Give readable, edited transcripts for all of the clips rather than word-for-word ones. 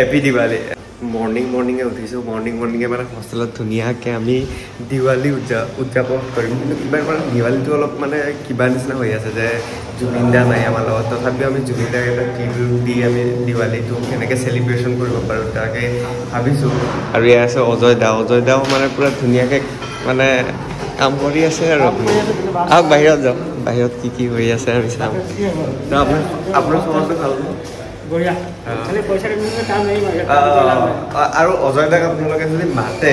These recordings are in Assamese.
হেপী দিৱালী মৰ্ণিঙে উঠিছোঁ মৰ্ণিঙে মানে হোষ্টেলত ধুনীয়াকৈ আমি দিৱালী উদযাপন কৰিম কিন্তু কিবা মানে দিৱালীটো অলপ মানে কিবা নিচিনা হৈ আছে যে জুবিন দা নাই আমাৰ লগত তথাপিও আমি জুবিন দাক এটা ট্ৰিবিউট দি আমি দিৱালীটো কেনেকৈ চেলিব্ৰেশ্যন কৰিব পাৰোঁ তাকে ভাবিছোঁ আৰু ইয়াত আছে অজয় দাও মানে পূৰা ধুনীয়াকৈ মানে কাম কৰি আছে আৰু আহক বাহিৰত যাওঁ বাহিৰত কি হৈ আছে আমি চাওঁ তো আপোনাৰ চবৰটো ভাল আৰু অজয় দাক আপোনালোকে যদি মাতে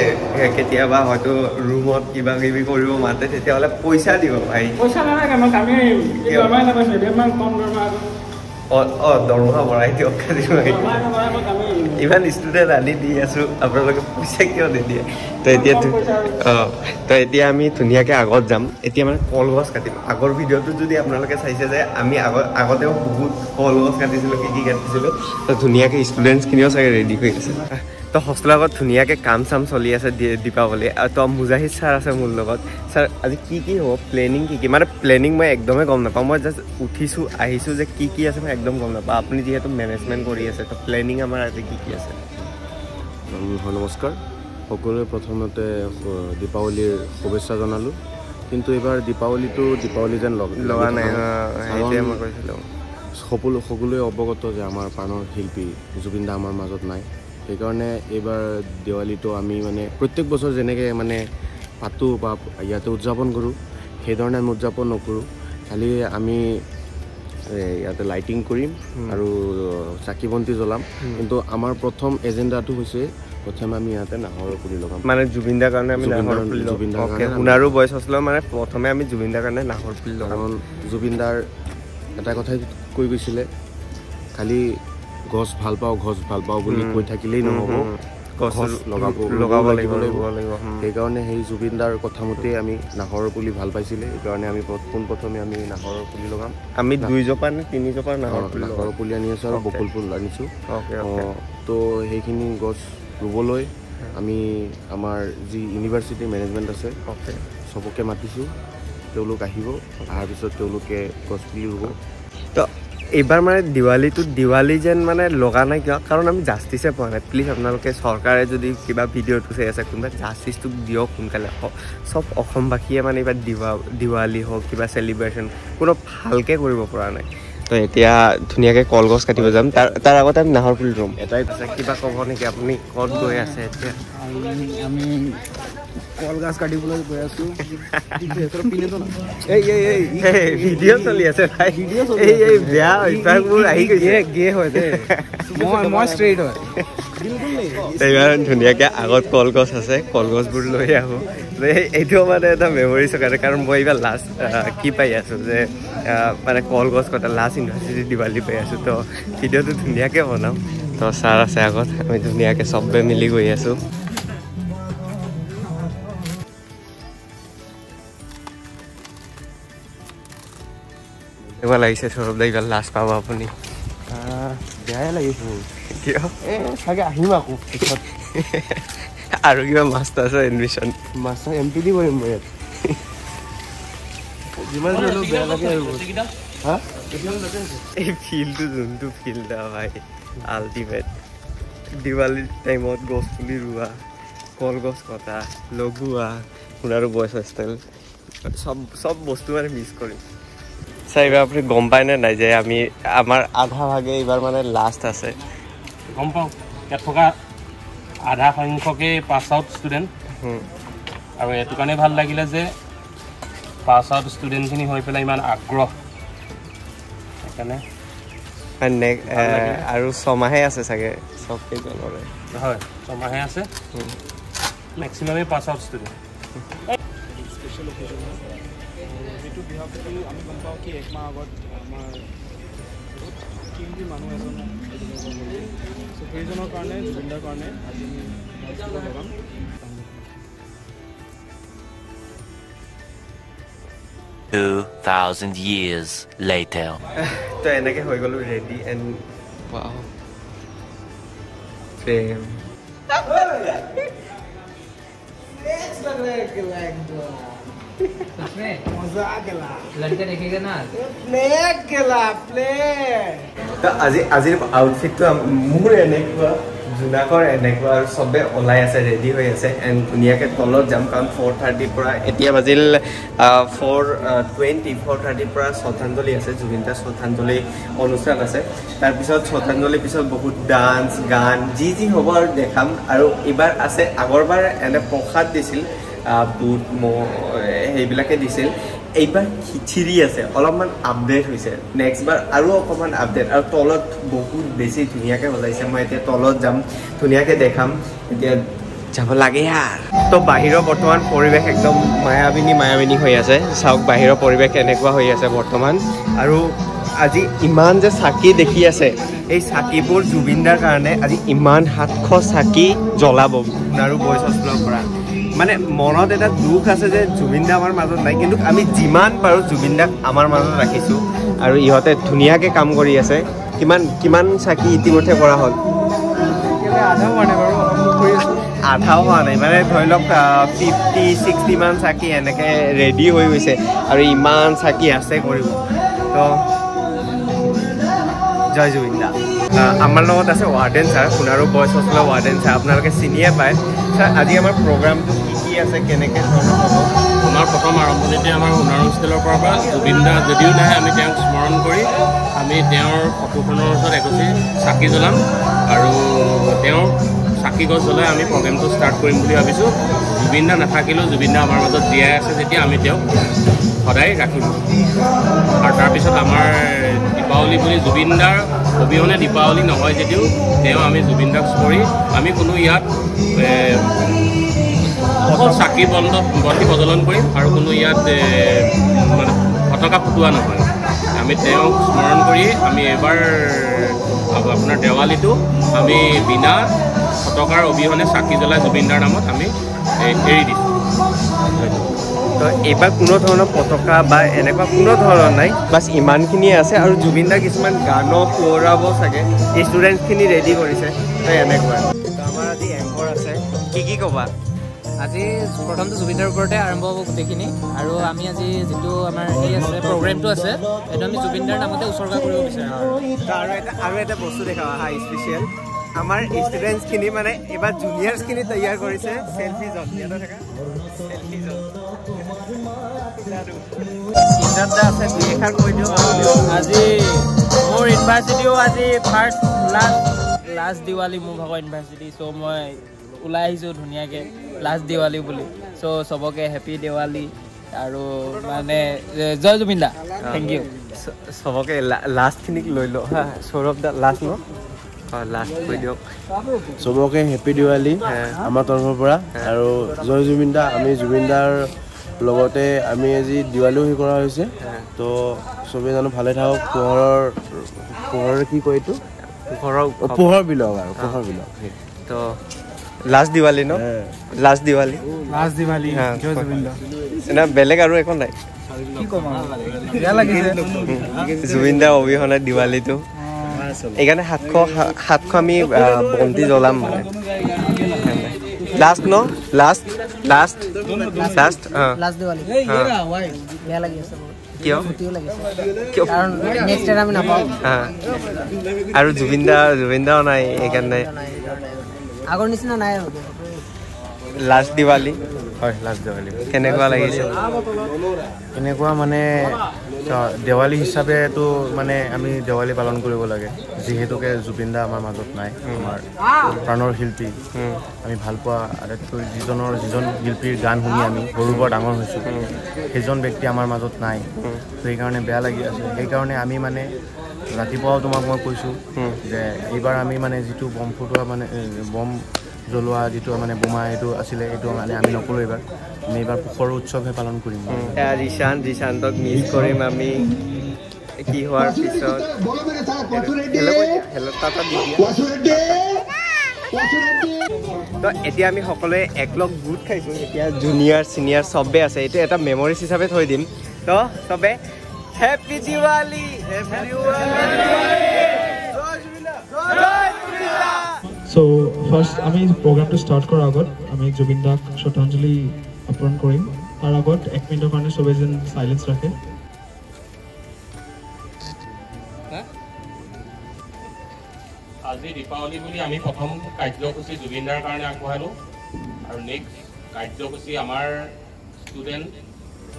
কেতিয়াবা হয়তো ৰুমত কিবা কিবি কৰিব মাতে তেতিয়াহ'লে পইচা দিব ভাই দৰমহা বঢ়াই দিয়ক ইমান ষ্টুডেণ্ট আনি দি আছোঁ আপোনালোকে পইচা কিয় নিদিয়ে তো এতিয়া আমি ধুনীয়াকৈ আগত যাম এতিয়া মানে কলগছ কাটিম আগৰ ভিডিঅ'টো যদি আপোনালোকে চাইছে যে আমি আগতেও বহুত কলগছ কাটিছিলোঁ কি কাটিছিলোঁ তো ধুনীয়াকৈ ষ্টুডেণ্টছখিনিও চাগে ৰেডি হৈ আছে তো হোষ্টেলৰ আগত ধুনীয়াকৈ কাম চাম চলি আছে দীপাৱলী আৰু তো মুজাহিদ ছাৰ আছে মোৰ লগত ছাৰ আজি কি হ'ব প্লেনিং কি মানে প্লেনিং মই একদমেই গম নাপাওঁ মই জাষ্ট উঠিছোঁ আহিছোঁ যে কি আছে মই একদম গম নাপাওঁ আপুনি যিহেতু মেনেজমেণ্ট কৰি আছে তো প্লেনিং আমাৰ আজি কি আছে নমস্কাৰ সকলোৱে প্ৰথমতে দীপাৱলীৰ শুভেচ্ছা জনালোঁ কিন্তু এইবাৰ দীপাৱলী যেন লগা নাই সেইটোৱে মই কৈছিলোঁ সকলোৱে অৱগত যে আমাৰ প্ৰাণৰ শিল্পী জুবিন দা আমাৰ মাজত নাই সেইকাৰণে এইবাৰ দেৱালীটো আমি মানে প্ৰত্যেক বছৰ যেনেকৈ মানে পাতোঁ বা ইয়াতে উদযাপন কৰোঁ সেইধৰণে আমি উদযাপন নকৰোঁ খালি আমি ইয়াতে লাইটিং কৰিম আৰু চাকি বন্তি জ্বলাম কিন্তু আমাৰ প্ৰথম এজেণ্ডাটো হৈছে প্ৰথমে আমি ইয়াতে নাহৰৰ পুলি লগাম মানে জুবিন দাৰ কাৰণে আমি নাহৰৰ পুলি লগাম শুনাৰো বয়স আছিলে মানে প্ৰথমে আমি জুবিন দাৰ কাৰণে নাহৰ পুলি লগাম কাৰণ জুবিন দাৰ এটা কথাই কৈ গৈছিলে খালি গছ ভাল পাওঁ বুলি কৈ থাকিলেই নহ'ব গছ লগাব লাগিব সেইকাৰণে সেই জুবিন দাৰ কথামতেই আমি নাহৰৰ পুলি ভাল পাইছিলে সেইকাৰণে আমি পোনপ্ৰথমে আমি নাহৰৰ পুলি লগাম আমি 2জোপা নে 3জোপা নাহৰৰ পুলি আনি আছোঁ আৰু বকুল ফুল আনিছোঁ তো সেইখিনি গছ ৰুবলৈ আমি আমাৰ যি ইউনিভাৰ্চিটি মেনেজমেণ্ট আছে চবকে মাতিছোঁ তেওঁলোক আহিব অহাৰ পিছত তেওঁলোকে গছ পুলি ৰুব তো এইবাৰ মানে দিৱালী যেন মানে লগা নাই কিয় কাৰণ আমি জাষ্টিছে পোৱা নাই প্লিজ আপোনালোকে চৰকাৰে যদি কিবা ভিডিঅ'টো চাই আছে কোনোবা জাষ্টিছটোক দিয়ক সোনকালে চব অসমবাসীয়ে মানে এইবাৰ দিৱালী হওক কিবা চেলিব্ৰেশ্যন কোনো ভালকৈ কৰিব পৰা নাই তো এতিয়া ধুনীয়াকৈ কলগছ কাটিব যাম তাৰ আগতে আমি নাহৰ পুলি ৰুম এটাই আছে কিবা ক'ব নেকি আপুনি ক'ত গৈ আছে এতিয়া আমি কলগছ কাটিবলৈ গৈ আছোঁ ভিডিঅ' চলি আছে এই বেয়া অভ্যাসবোৰ আহি গৈছে গে হয় দে মই ষ্ট্ৰেইট হয় ইমান ধুনীয়াকৈ আগত কলগছ আছে কলগছবোৰ লৈ আহোঁ এইটোও মানে এটা মেমৰিজৰ কাৰণে কাৰণ মই এইবাৰ লাষ্ট কি পাই আছোঁ যে মানে কলগছ কটা লাষ্ট ইউনিভাৰ্চিটি দিৱালী পাই আছোঁ তো ভিডিঅ'টো ধুনীয়াকৈ বনাম তো ছাৰ আছে আগত আমি ধুনীয়াকৈ চবে মিলি গৈ আছোঁ এনেকুৱা লাগিছে সৌৰভ দা এইবাৰ লাষ্ট পাব আপুনি বেয়াই লাগিছে কিয় চাগে আহিম আকৌ পিছত আৰু কিবা মাষ্টাৰ্ছৰ এডমিশ্যন মাষ্টাৰ MPD কৰিম মই ইয়াত যিমান হ'লেও বেয়া লাগে আৰু এই ফিল্ডটো যোনটো ফিল্ড ভাই আল্টিমেট দিৱালীৰ টাইমত গছ পুলি ৰোৱা কলগছ কটা লগোৱা শুনাৰো বয়স ষ্টাইল চব বস্তু মানে মিছ কৰিম ছাৰ এইবাৰ আপুনি গম পায়নে নাই যে আমাৰ আধা ভাগে এইবাৰ মানে লাষ্ট আছে গম পাওঁ ইয়াত থকা আধা সংখ্যকেই পাছ আউট ষ্টুডেণ্ট আৰু এইটো কাৰণে ভাল লাগিলে যে পাছ আউট ষ্টুডেণ্টখিনি হৈ পেলাই ইমান আগ্ৰহ সেইকাৰণে আৰু ছমাহে আছে চাগে চব কেইজনৰে হয় ছমাহে আছে মেক্সিমামেই পাছ আউট ষ্টুডেণ্ট সেইটো বিহাৰ প্ৰতি আমি গম পাওঁ কি 1 মাহ আগত আমাৰ বহুত কিমতি মানুহ এজন চ' সেইজনৰ কাৰণে জুবিনদাৰ কাৰণে আজি আমি লগাম 2000 years later তো এনেকৈ হৈ গ'লো ৰেডি এণ্ড প্ৰেম मजा केला लड़के देखेगा ना प्ले केला प्ले আজিৰ আউটফিটটো মোৰ এনেকুৱা জোনাকৰ এনেকুৱা আৰু চবে ওলাই আছে ৰেডি হৈ আছে এণ্ড ধুনীয়াকৈ তলত যাম কাৰণ 4:30 পৰা এতিয়া বাজিল 4:30 পৰা শ্ৰদ্ধাঞ্জলি আছে জুবিন দাৰ শ্ৰদ্ধাঞ্জলি অনুষ্ঠান আছে তাৰপিছত শ্ৰদ্ধাঞ্জলিৰ পিছত বহুত ডান্স গান যি হ'ব আৰু দেখাম আৰু এইবাৰ আছে আগৰবাৰ এনে প্ৰসাদ দিছিল বুট সেইবিলাকে দিছিল এইবাৰ খিচিৰি আছে অলপমান আপডেট হৈছে নেক্সট বাৰ আৰু অকণমান আপডেট আৰু তলত বহুত বেছি ধুনীয়াকৈ বজাইছে মই এতিয়া তলত যাম ধুনীয়াকৈ দেখাম এতিয়া যাব লাগে আৰু তো বাহিৰৰ বৰ্তমান পৰিৱেশ একদম মায়াবিনী হৈ আছে চাওক বাহিৰৰ পৰিৱেশ এনেকুৱা হৈ আছে বৰ্তমান আৰু আজি ইমান যে চাকি দেখি আছে এই চাকিবোৰ জুবিন দাৰ কাৰণে আজি ইমান 700 চাকি জ্বলাব আৰু বয়স হস্পিটেলৰ পৰা মানে মনত এটা দুখ আছে যে জুবিন দা আমাৰ মাজত নাই কিন্তু আমি যিমান পাৰোঁ জুবিন দাক আমাৰ মাজত ৰাখিছোঁ আৰু ইহঁতে ধুনীয়াকৈ কাম কৰি আছে কিমান চাকি ইতিমধ্যে কৰা হ'ল আধাও হোৱা নাই মানে ধৰি লওক 50-60 মান চাকি এনেকৈ ৰেডি হৈ গৈছে আৰু ইমান চাকি আছে কৰিব তো জয় জুবিন দা আমাৰ লগত আছে ৱাৰ্ডেন ছাৰ সোণাৰু বয়স হস্পিটেলৰ ৱাৰ্ডেন ছাৰ আপোনালোকে চিনিয়ে পায় ছাৰ আজি আমাৰ প্ৰগ্ৰামটো কি আছে কেনেকৈ ধৰণৰ হ'ব আমাৰ প্ৰথম আৰম্ভণিতে আমাৰ সোণাৰু হোষ্টেলৰ পৰা জুবিন দা যদিও নাহে আমি তেওঁক স্মৰণ কৰি আমি তেওঁৰ ফটোখনৰ ওচৰত এগছি চাকি জ্বলাম আৰু তেওঁৰ চাকি গছ জ্বলাই আমি প্ৰগ্ৰেমটো ষ্টাৰ্ট কৰিম বুলি ভাবিছোঁ জুবিন দা নাথাকিলেও জুবিন দা আমাৰ মাজত জীয়াই আছে যেতিয়া আমি তেওঁক সদায় ৰাখিম আৰু তাৰপিছত আমাৰ দীপাৱলী বুলি জুবিন দাৰ অবিহনে দীপাৱলী নহয় যদিও তেওঁ আমি জুবিন দাক স্মৰি আমি কোনো ইয়াত অকল চাকি বন্তি প্ৰজ্বলন কৰিম আৰু কোনো ইয়াত মানে ফটকা ফুটোৱা নহয় আমি তেওঁক স্মৰণ কৰি আমি এবাৰ আপোনাৰ দেৱালীটো আমি বিনা ফটকাৰ অবিহনে চাকি জ্বলাই জুবিন দাৰ নামত আমি এৰি দিছোঁ তো এইবাৰ কোনো ধৰণৰ পতাকা বা এনেকুৱা কোনো ধৰণৰ নাই বাছ ইমানখিনিয়ে আছে আৰু জুবিন দাৰ কিছুমান গানো শুৱৰাব চাগে ষ্টুডেণ্টছখিনি ৰেডি কৰিছে তো এনেকুৱা তো আমাৰ আজি এংকৰ আছে কি ক'বা আজি প্ৰথমটো জুবিন দাৰ ওপৰতে আৰম্ভ হ'ব গোটেইখিনি আৰু আমি আজি যিটো আমাৰ হেৰি আছে প্ৰগ্ৰেমটো আছে সেইটো আমি জুবিন দাৰ নামতে উৎসৰ্গা কৰিব বিচাৰোঁ আৰু এটা বস্তু দেখাওঁ হা স্পেচিয়েল আমাৰ ষ্টুডেণ্টছখিনি মানে এইবাৰ জুনিয়ৰ্ছখিনি তৈয়াৰ কৰিছে চেল্ফি জন চেল্ফি জন আছে দুই এষাৰ কৈ দিওঁ আজি মোৰ ইউনিভাৰ্চিটিও আজি ফাৰ্ষ্ট লাষ্ট দিৱালী মোৰ ভাগৰ ইউনিভাৰ্চিটি চ' মই ওলাই আহিছোঁ ধুনীয়াকৈ লাষ্ট দিৱালী বুলি চ' চবকে হেপী দিৱালী আৰু মানে জয় জুবিন দা থেংক ইউ চবকে লাষ্টখিনিক লৈ লওঁ হা সৌৰভ দা লাষ্ট ন লাষ্ট কৈ দিয়ক চবকে হেপী দিৱালী আমাৰ তৰফৰ পৰা আৰু জয় জুবিন দা আমি জুবিন দাৰ লগতে আমি আজি দিৱালীও হেৰি কৰা হৈছে তো চবেই জানো ভালে থাকক পোহৰৰ কি কয় এইটো পোহৰ বিলাওক আৰু পোহৰ বিলাওক তো লাষ্ট দিৱালী ন লাষ্ট দিৱালী জয় জুবিন দা এনে বেলেগ আৰু একো নাই কি ক'ম বেয়া লাগিছে জুবিন দাৰ অবিহনে দিৱালীটো এইকাৰণে 700 আমি বন্তি জ্বলাম মানে লাষ্ট ন লাষ্ট দিৱালী বেয়া লাগি আছে কিয় কাৰণ নেক্সট টাইম আমি নাপাওঁ আৰু জুবিন দাও নাই এইকাৰণে আগৰ নিচিনা নাই আৰু লাষ্ট দিৱালী হয় লাষ্ট দেৱালী কেনেকুৱা লাগিছে এনেকুৱা মানে দেৱালী হিচাপেতো মানে আমি দেৱালী পালন কৰিব লাগে যিহেতুকে জুবিন দা আমাৰ মাজত নাই আমাৰ প্ৰাণৰ শিল্পী আমি ভাল পোৱা আটাইতকৈ যিজন শিল্পীৰ গান শুনি আমি সৰুৰ পৰা ডাঙৰ হৈছোঁ সেইজন ব্যক্তি আমাৰ মাজত নাই সেইকাৰণে বেয়া লাগি আছে সেইকাৰণে আমি মানে ৰাতিপুৱাও তোমাক মই কৈছোঁ যে এইবাৰ আমি মানে যিটো বম ফুটোৱা মানে বম জ্বলোৱা যিটো মানে বোমা এইটো আছিলে এইটো মানে আমি নকৰোঁ এইবাৰ আমি এইবাৰ পোহৰৰ উৎসৱহে পালন কৰিম ৰিশান্তক মিছ কৰিম আমি কি হোৱাৰ পিছত তো এতিয়া আমি সকলোৱে একলগ গোট খাইছোঁ এতিয়া জুনিয়ৰ ছিনিয়ৰ চবেই আছে এইটো এটা মেমৰিজ হিচাপে থৈ দিম তো চবে হেপী দিৱালী So first আমি প্ৰোগ্ৰামটো স্টাৰ্ট কৰাৰ আগত আমি জুবিন দাক শ্ৰদ্ধাঞ্জলি অৰ্পণ কৰিম তাৰ আগত 1 মিনিটৰ কাৰণে সবে যেন সাইলেন্স ৰাখে আজি দীপাৱলী বুলি আমি প্ৰথম কাৰ্যসূচী জুবিনদাৰ কাৰণে আগবঢ়ালোঁ আৰু নেক্সট কাৰ্যসূচী আমাৰ ষ্টুডেণ্ট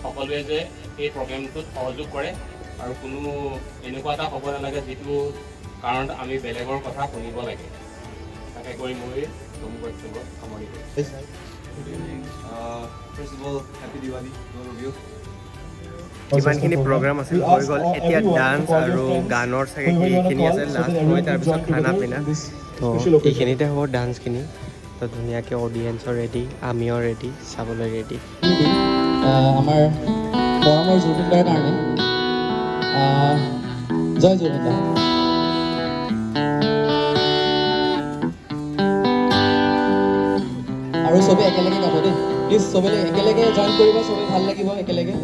সকলোৱে যে এই প্ৰগ্ৰেমটোত সহযোগ কৰে আৰু কোনো এনেকুৱা এটা হ'ব নালাগে যিটো কাৰণত আমি বেলেগৰ কথা শুনিব লাগে তাকে কৰি মই মোৰ বক্তব্য সামৰি কৰিছোঁ First of all, happy Diwali to all of you. কিমানখিনি প্ৰগ্ৰাম আছিল হৈ গ'ল এতিয়া ডান্স আৰু গানৰ চাগে এইখিনি আছে লাষ্ট হৈ তাৰপিছত খানা পিনা তো এইখিনিতে হ'ব ডান্সখিনি তো ধুনীয়াকৈ অডিয়েঞ্চৰ ৰেডি আমিও ৰেডি চাবলৈ ৰেডি আমাৰ পৰমৰ জুবিনদাৰ কাৰণে জয় জুবিনদা আৰু চবে একেলগে গাব দেই প্লিজ চবে একেলগে জইন কৰিবা চবে ভাল লাগিব একেলগে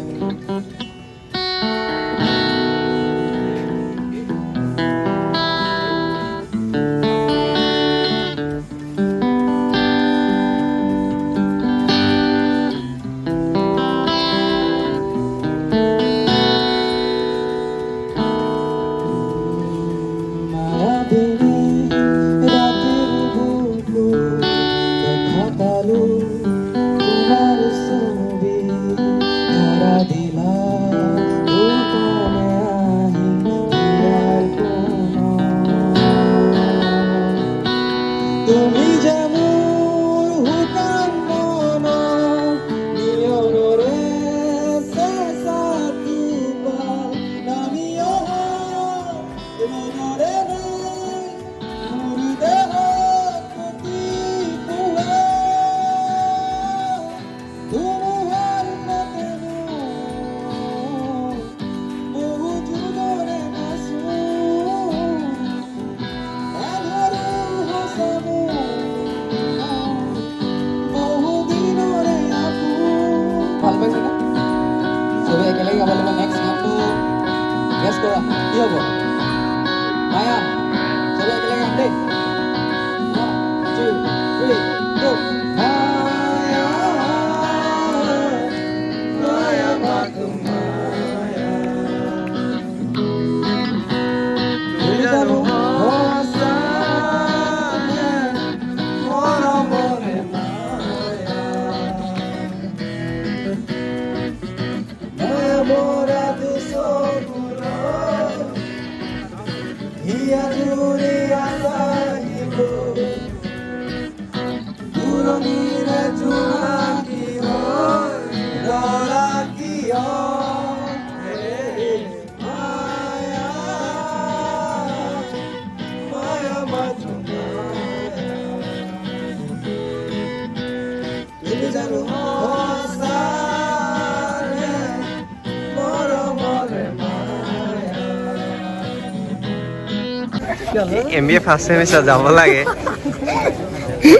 MBA ফাৰ্ষ্ট ছেমিষ্টাৰ যাব লাগে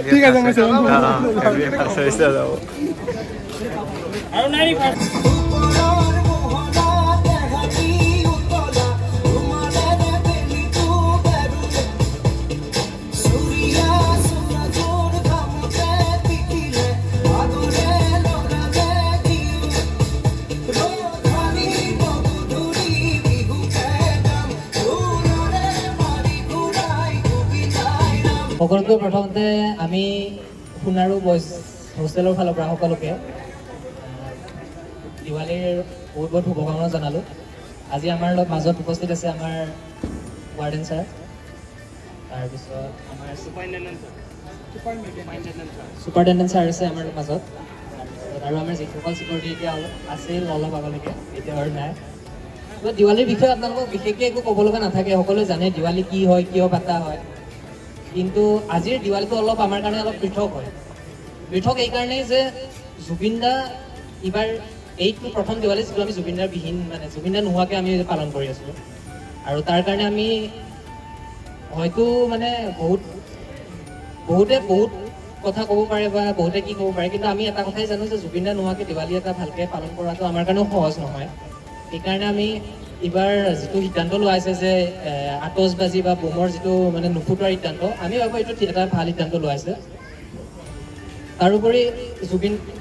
ঠিক আছে মই MBA ফাৰ্ষ্ট ছেমিষ্টাৰ যাব আৰু নাই সকলোতকৈ প্ৰথমতে আমি সোণাৰু বইজ হোষ্টেলৰ ফালৰ পৰা সকলোকে দিৱালীৰ বহুত বহুত শুভকামনা জনালোঁ আজি আমাৰ মাজত উপস্থিত আছে আমাৰ ৱাৰ্ডেন ছাৰ তাৰপিছত আমাৰ ছুপাৰিণ্টেণ্ডেণ্ট ছাৰ আছে আমাৰ মাজত আৰু আমাৰ যিসকল চিকিউৰিটি এতিয়া আছিল অলপ আগলৈকে এতিয়া আৰু নাই তো দিৱালীৰ বিষয়ে আপোনালোকক বিশেষকৈ একো ক'ব লগা নাথাকে সকলোৱে জানে দিৱালী কি হয় কিয় পাতা হয় কিন্তু আজিৰ দিৱালীটো অলপ আমাৰ কাৰণে অলপ পৃথক হয় পৃথক এইকাৰণেই যে জুবিনদা এইবাৰ এইটো প্ৰথম দিৱালী যিটো আমি জুবিনদাৰ বিহীন মানে জুবিনদা নোহোৱাকৈ আমি পালন কৰি আছোঁ আৰু তাৰ কাৰণে আমি হয়তো মানে বহুতে বহুত কথা ক'ব পাৰে বা বহুতে কি ক'ব পাৰে কিন্তু আমি এটা কথাই জানো যে জুবিনদা নোহোৱাকৈ দিৱালী এটা ভালকৈ পালন কৰাটো আমাৰ কাৰণেও সহজ নহয় সেইকাৰণে আমি এইবাৰ যিটো সিদ্ধান্ত লোৱা হৈছে যে আতচবাজি বা বোমৰ যিটো মানে নুফুটোৱাৰ সিদ্ধান্ত আমি ভাবোঁ এইটো এটা ভাল সিদ্ধান্ত লোৱা হৈছে তাৰোপৰি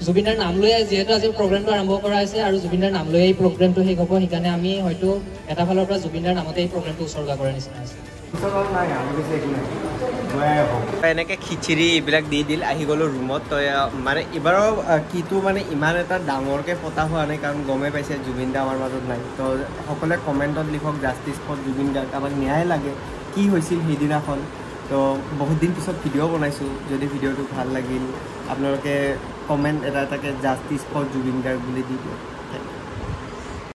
জুবিনদাৰ নাম লৈ যিহেতু আজি প্ৰগ্ৰেমটো আৰম্ভ কৰা হৈছে আৰু জুবিনদাৰ নাম লৈ এই প্ৰগ্ৰেমটো শেষ হ'ব সেইকাৰণে আমি হয়তো এটা ফালৰ পৰা জুবিনদাৰ নামতে এই প্ৰগ্ৰেমটো উৎসৰ্গা কৰাৰ নিচিনা হৈছে এনেকৈ খিচিৰি এইবিলাক দি দিল আহি গ'লোঁ ৰুমত তই মানে এইবাৰৰ কিটো মানে ইমান এটা ডাঙৰকৈ পতা হোৱা নাই কাৰণ গমেই পাইছে জুবিন দা আমাৰ মাজত নাই তো সকলোৱে কমেণ্টত লিখক জাষ্টিছ ফৰ জুবিন দাক আমাক ন্যায় লাগে কি হৈছিল সেইদিনাখন তো বহুত দিন পিছত ভিডিঅ' বনাইছোঁ যদি ভিডিঅ'টো ভাল লাগিল আপোনালোকে কমেণ্ট এটাকে জাষ্টিছ ফৰ জুবিন দাক বুলি দি দিয়ক